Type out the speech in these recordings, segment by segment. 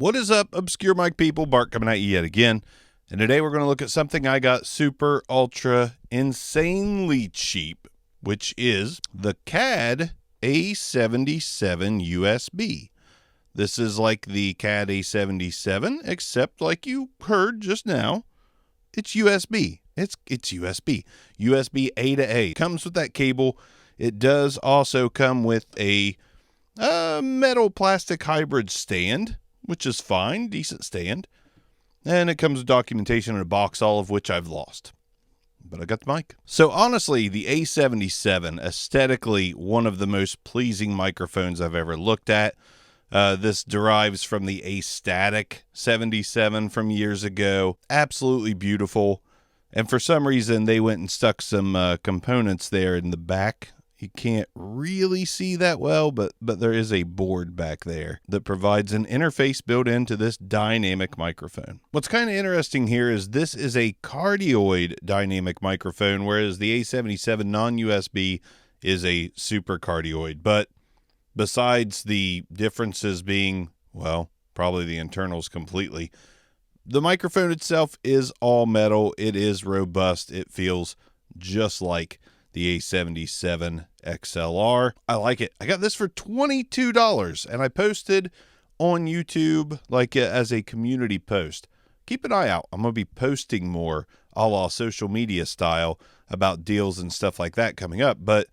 What is up, obscure mic people? Bart coming at you yet again. And today we're going to look at something I got super, ultra, insanely cheap, which is the CAD A77 USB. This is like the CAD A77, except like you heard just now, it's USB. It's USB. USB A to A. Comes with that cable. It does also come with a metal plastic hybrid stand, which is fine, decent stand. And it comes with documentation in a box, all of which I've lost. But I got the mic. So honestly, the A77, aesthetically, one of the most pleasing microphones I've ever looked at. This derives from the A-Static 77 from years ago. Absolutely beautiful. And for some reason, they went and stuck some components there in the back. You can't really see that well, but there is a board back there that provides an interface built into this dynamic microphone. What's kind of interesting here is this is a cardioid dynamic microphone, whereas the A77 non-USB is a super cardioid. But besides the differences being, well, probably the internals completely, the microphone itself is all metal. It is robust. It feels just like the A77 XLR. I like it. I got this for $22 and I posted on YouTube like as a community post. Keep an eye out. I'm going to be posting more a la social media style about deals and stuff like that coming up. But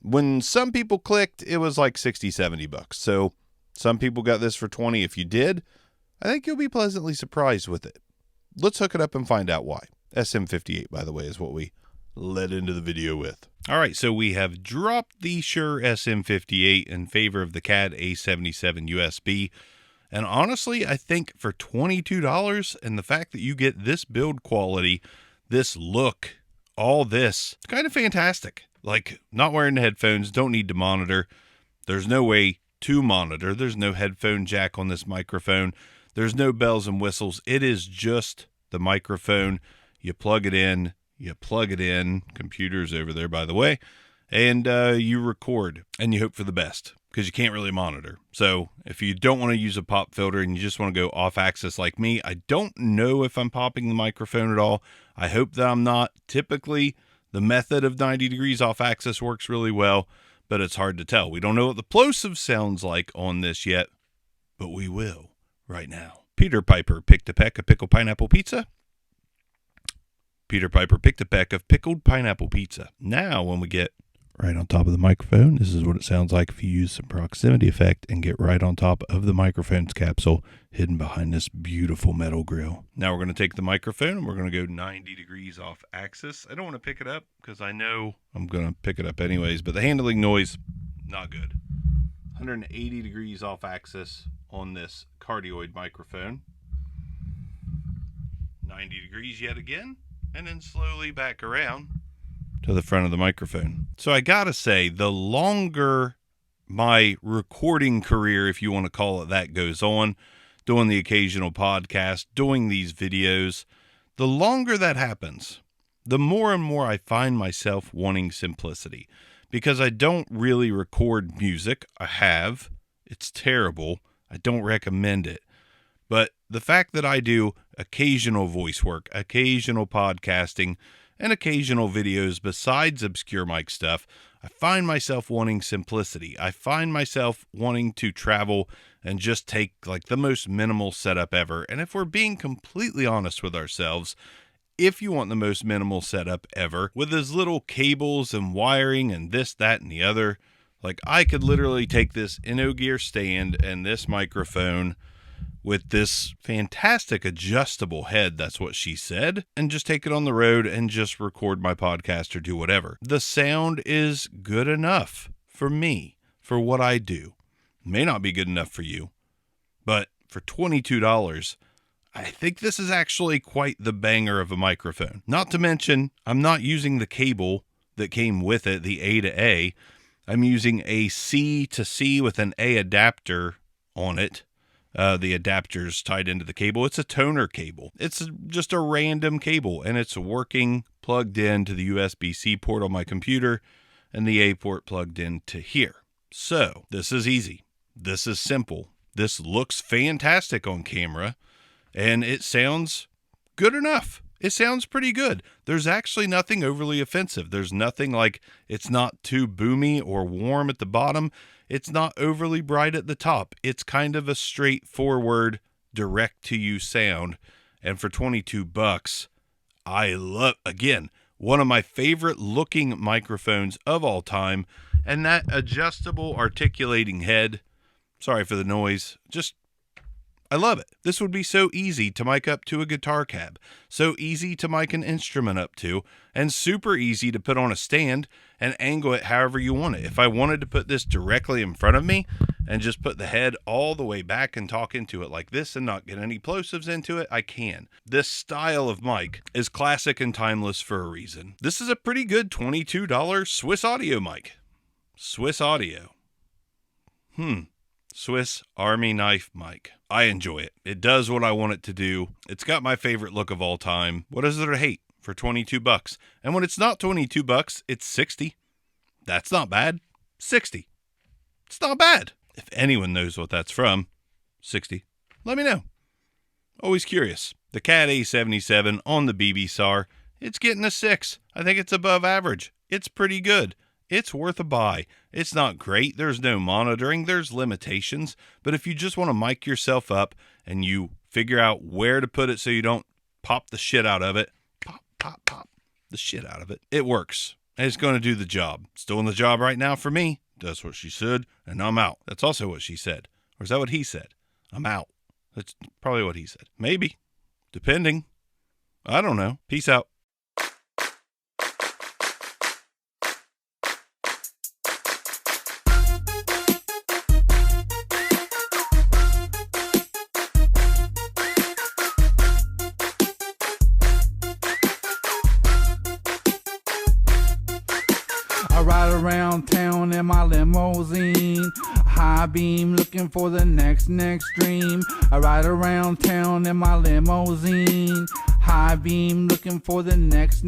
when some people clicked, it was like 60, 70 bucks. So some people got this for 20. If you did, I think you'll be pleasantly surprised with it. Let's hook it up and find out why. SM58, by the way, is what we led into the video with. All right, so we have dropped the Shure SM58 in favor of the CAD A77 USB. And honestly, I think for $22 and the fact that you get this build quality, this look, all this, it's kind of fantastic. Like, not wearing the headphones, don't need to monitor. There's no way to monitor. There's no headphone jack on this microphone. There's no bells and whistles. It is just the microphone. You plug it in. Computer's over there, by the way, and you record, and you hope for the best, because you can't really monitor. So if you don't want to use a pop filter and you just want to go off axis like me, I don't know if I'm popping the microphone at all. I hope that I'm not. Typically, the method of 90 degrees off axis works really well, but it's hard to tell. We don't know what the plosive sounds like on this yet, but we will right now. Peter Piper picked a peck of pickled pineapple pizza. Peter Piper picked a peck of pickled pineapple pizza. Now, when we get right on top of the microphone, this is what it sounds like if you use some proximity effect and get right on top of the microphone's capsule hidden behind this beautiful metal grill. Now we're going to take the microphone and we're going to go 90 degrees off axis. I don't want to pick it up because I know I'm going to pick it up anyways, but the handling noise, not good. 180 degrees off axis on this cardioid microphone. 90 degrees yet again. And then slowly back around to the front of the microphone. So I gotta say, the longer my recording career, if you want to call it that, goes on, doing the occasional podcast, doing these videos, the longer that happens, the more and more I find myself wanting simplicity. Because I don't really record music. I have. It's terrible. I don't recommend it. But the fact that I do occasional voice work, occasional podcasting, and occasional videos besides obscure mic stuff, I find myself wanting simplicity. I find myself wanting to travel and just take like the most minimal setup ever. And if we're being completely honest with ourselves, if you want the most minimal setup ever, with as little cables and wiring and this, that, and the other, like I could literally take this InnoGear stand and this microphone with this fantastic adjustable head, that's what she said, and just take it on the road and just record my podcast or do whatever. The sound is good enough for me, for what I do. May not be good enough for you, but for $22, I think this is actually quite the banger of a microphone. Not to mention, I'm not using the cable that came with it, the A to A. I'm using a C to C with an A adapter on it. The adapter's tied into the cable. It's a toner cable. It's just a random cable, and it's working plugged into the USB-C port on my computer and the A port plugged into here. So this is easy. This is simple. This looks fantastic on camera, and it sounds good enough. It sounds pretty good. There's actually nothing overly offensive. There's nothing like, it's not too boomy or warm at the bottom. It's not overly bright at the top. It's kind of a straightforward, direct-to-you sound. And for $22, I love, again, one of my favorite looking microphones of all time. And that adjustable articulating head, sorry for the noise, just, I love it. This would be so easy to mic up to a guitar cab, so easy to mic an instrument up to, and super easy to put on a stand and angle it however you want it. If I wanted to put this directly in front of me and just put the head all the way back and talk into it like this and not get any plosives into it, I can. This style of mic is classic and timeless for a reason. This is a pretty good $22 Swiss Audio mic. Swiss Audio. Swiss Army knife mic. I enjoy it. It does what I want it to do. It's got my favorite look of all time. What is there to hate for $22? And when it's not $22, it's $60. That's not bad. $60. It's not bad. If anyone knows what that's from, $60, let me know. Always curious. The CAD A77 on the BB-SAR, it's getting a 6. I think it's above average. It's pretty good. It's worth a buy. It's not great. There's no monitoring. There's limitations. But if you just want to mic yourself up and you figure out where to put it so you don't pop the shit out of it, pop the shit out of it, it works. And it's going to do the job. It's doing the job right now for me. That's what she said, and I'm out. That's also what she said. Or is that what he said? I'm out. That's probably what he said. Maybe. Depending. I don't know. Peace out. I ride around town in my limousine, high beam looking for the next dream. I ride around town in my limousine, high beam looking for the next